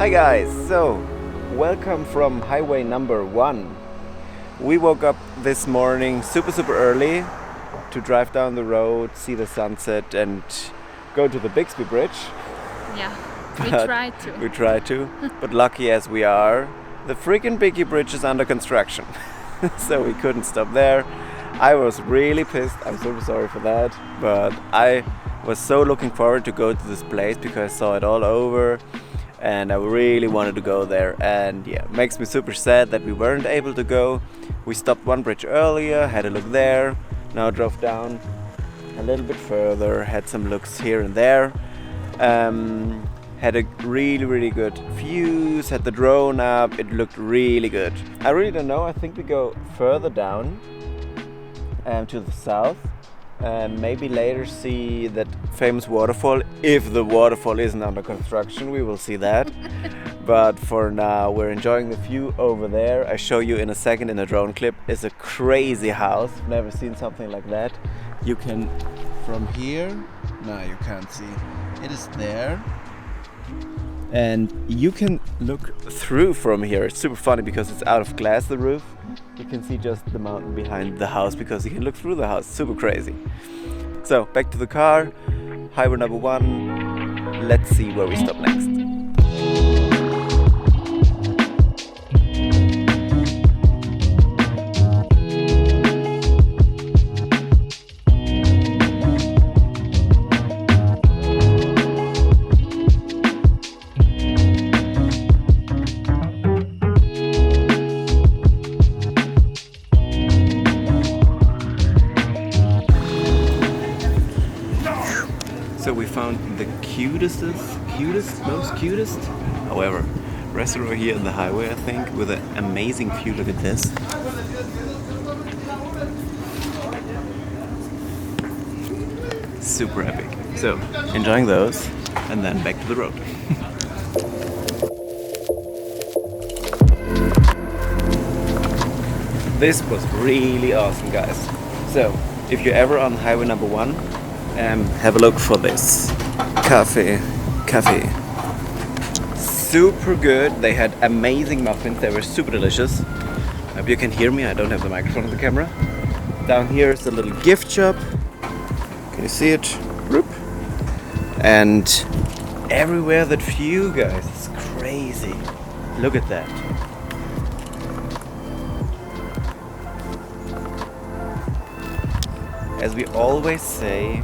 Hi guys, so welcome from highway number 1. We woke up this morning super early to drive down the road, see the sunset and go to the Bixby Bridge. Yeah, we tried to, but lucky as we are, the freaking Biggie Bridge is under construction. So we couldn't stop there. I was really pissed, I'm super sorry for that, but I was so looking forward to go to this place because I saw it all over and I really wanted to go there, and yeah, it makes me super sad that we weren't able to go. We stopped one bridge earlier, had a look there, now drove down a little bit further, had some looks here and there, had a really good views, had the drone up, it looked really good. I really don't know, I think we go further down to the south and maybe later see that famous waterfall. If the waterfall isn't under construction, we will see that. But for now, we're enjoying the view over there. I show you in a second in a drone clip. It's a crazy house. Never seen something like that. You can, from here, no, you can't see. It is there. And you can look through from here. It's super funny because it's out of glass, the roof. You can see just the mountain behind the house because you can look through the house. Super crazy. So back to the car, highway number 1. Let's see where we stop next. So we found the most cutest, however, restaurant here in the highway, I think, with an amazing view. Look at this. Super epic. So, enjoying those, and then back to the road. This was really awesome, guys. So, if you're ever on highway number 1, have a look for this cafe. Super good. They had amazing muffins. They were super delicious. I hope you can hear me. I don't have the microphone on the camera. Down here is a little gift shop. Can you see it? Whoop. And everywhere that view, guys, it's crazy. Look at that. As we always say,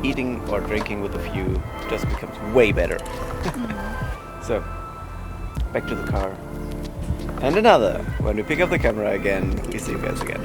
eating or drinking with a view just becomes way better. So, back to the car. And another. When we pick up the camera again, we see you guys again.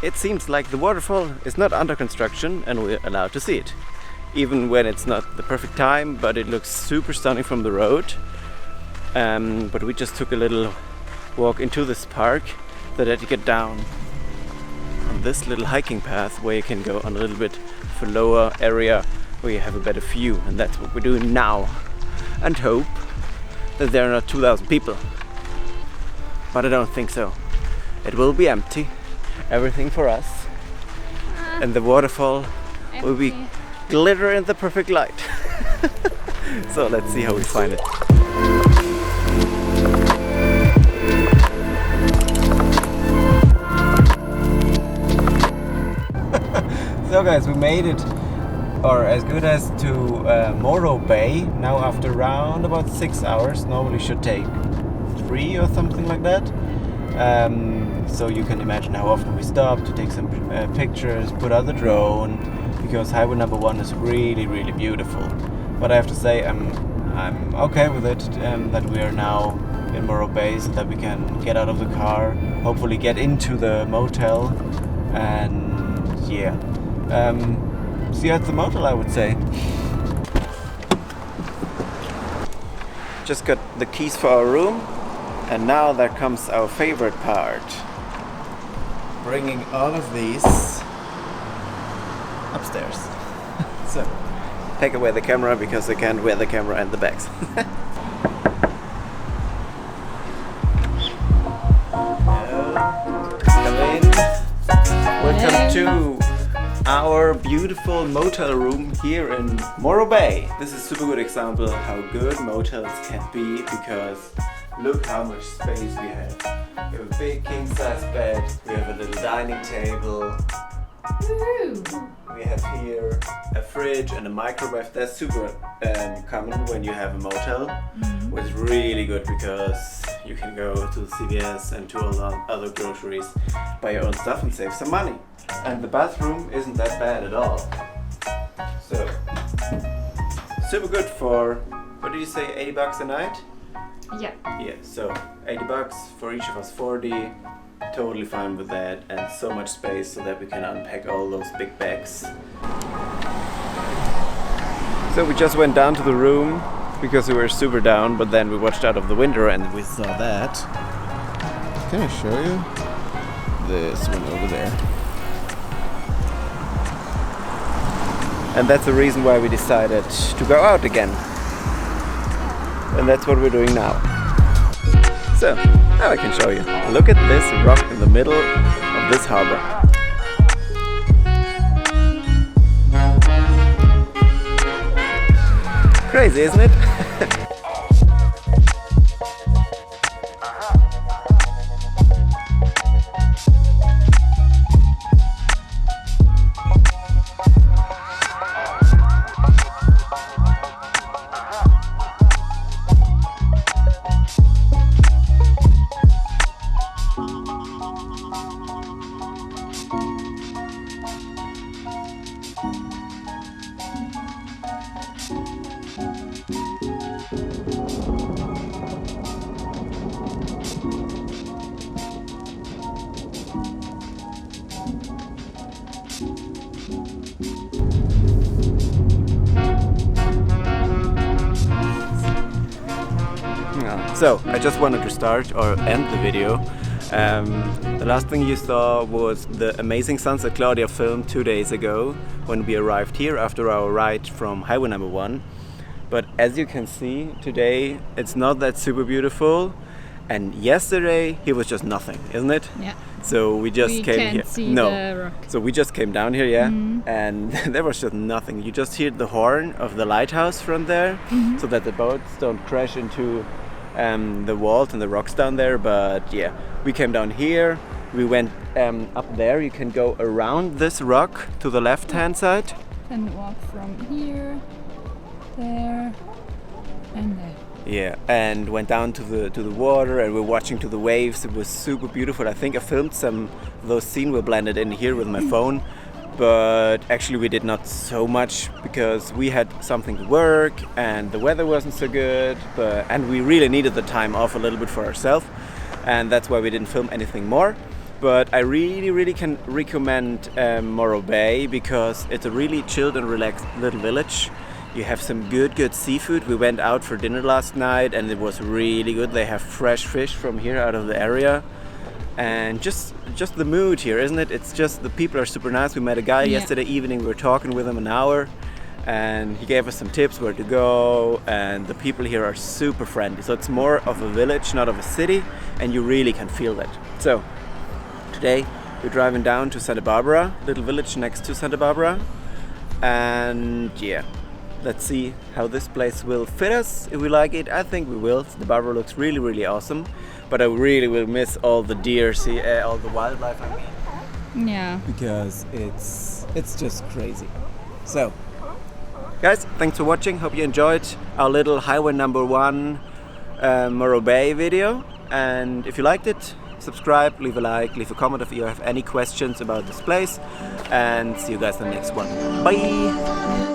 It seems like the waterfall is not under construction and we're allowed to see it. Even when it's not the perfect time, but it looks super stunning from the road. But we just took a little walk into this park so that you get down on this little hiking path where you can go on a little bit of a lower area where you have a better view. And that's what we're doing now. And hope that there are not 2,000 people. But I don't think so. It will be empty. Everything for us, and the waterfall will be glitter in the perfect light. So let's see how we find it. So guys, we made it, or as good as, to Morro Bay now after around about 6 hours. Normally should take 3 or something like that. So you can imagine how often we stop to take some pictures, put out the drone, because highway number 1 is really beautiful. But I have to say I'm okay with it, that we are now in Morro Bay so that we can get out of the car, hopefully get into the motel, and yeah, see you at the motel, I would say. Just got the keys for our room. And now there comes our favorite part. Bringing all of these upstairs. So, take away the camera because I can't wear the camera and the bags. Come in. Welcome to our beautiful motel room here in Monterey Bay. This is a super good example of how good motels can be because look how much space we have. We have a big king size bed, we have a little dining table. Woohoo! We have here a fridge and a microwave. That's super common when you have a motel, which is really good because you can go to CVS and to all the other groceries, buy your own stuff and save some money. And the bathroom isn't that bad at all. So, super good for, what did you say, 80 bucks a night? Yeah. Yeah, so 80 bucks for each of us, 40. Totally fine with that, and so much space so that we can unpack all those big bags. So we just went down to the room because we were super down, but then we watched out of the window and we saw that. Can I show you? This one over there. And that's the reason why we decided to go out again. And that's what we're doing now. So, now I can show you. Look at this rock in the middle of this harbor. Crazy, isn't it? So, I just wanted to start or end the video. The last thing you saw was the amazing sunset Claudia filmed 2 days ago when we arrived here after our ride from highway number 1. But as you can see, today it's not that super beautiful. And yesterday he was just nothing, isn't it? Yeah. So we just came here. See the rock. So we just came down here, yeah, and there was just nothing. You just hear the horn of the lighthouse from there, so that the boats don't crash into the walls and the rocks down there. But yeah, we came down here. We went up there. You can go around this rock to the left-hand side. And walk from here, there, and there. Yeah, and went down to the water, and we're watching to the waves. It was super beautiful. I think I filmed some of those scenes were blended in here with my phone, but actually we did not so much because we had something to work and the weather wasn't so good. And we really needed the time off a little bit for ourselves, and that's why we didn't film anything more. But I really can recommend Monterey Bay because it's a really chilled and relaxed little village. You have some good seafood. We went out for dinner last night and it was really good. They have fresh fish from here out of the area. And just the mood here, isn't it? It's just the people are super nice. We met a guy yesterday evening. We were talking with him an hour and he gave us some tips where to go, and the people here are super friendly. So it's more of a village, not of a city, and you really can feel that. So today we're driving down to Santa Barbara, little village next to Santa Barbara. And yeah, let's see how this place will fit us. If we like it, I think we will. The Barbara looks really awesome, but I really will miss all the deer, all the wildlife, I mean. Yeah. Because it's just crazy. So, guys, thanks for watching. Hope you enjoyed our little highway number 1 Monterey Bay video. And if you liked it, subscribe, leave a like, leave a comment if you have any questions about this place. And see you guys in the next one. Bye!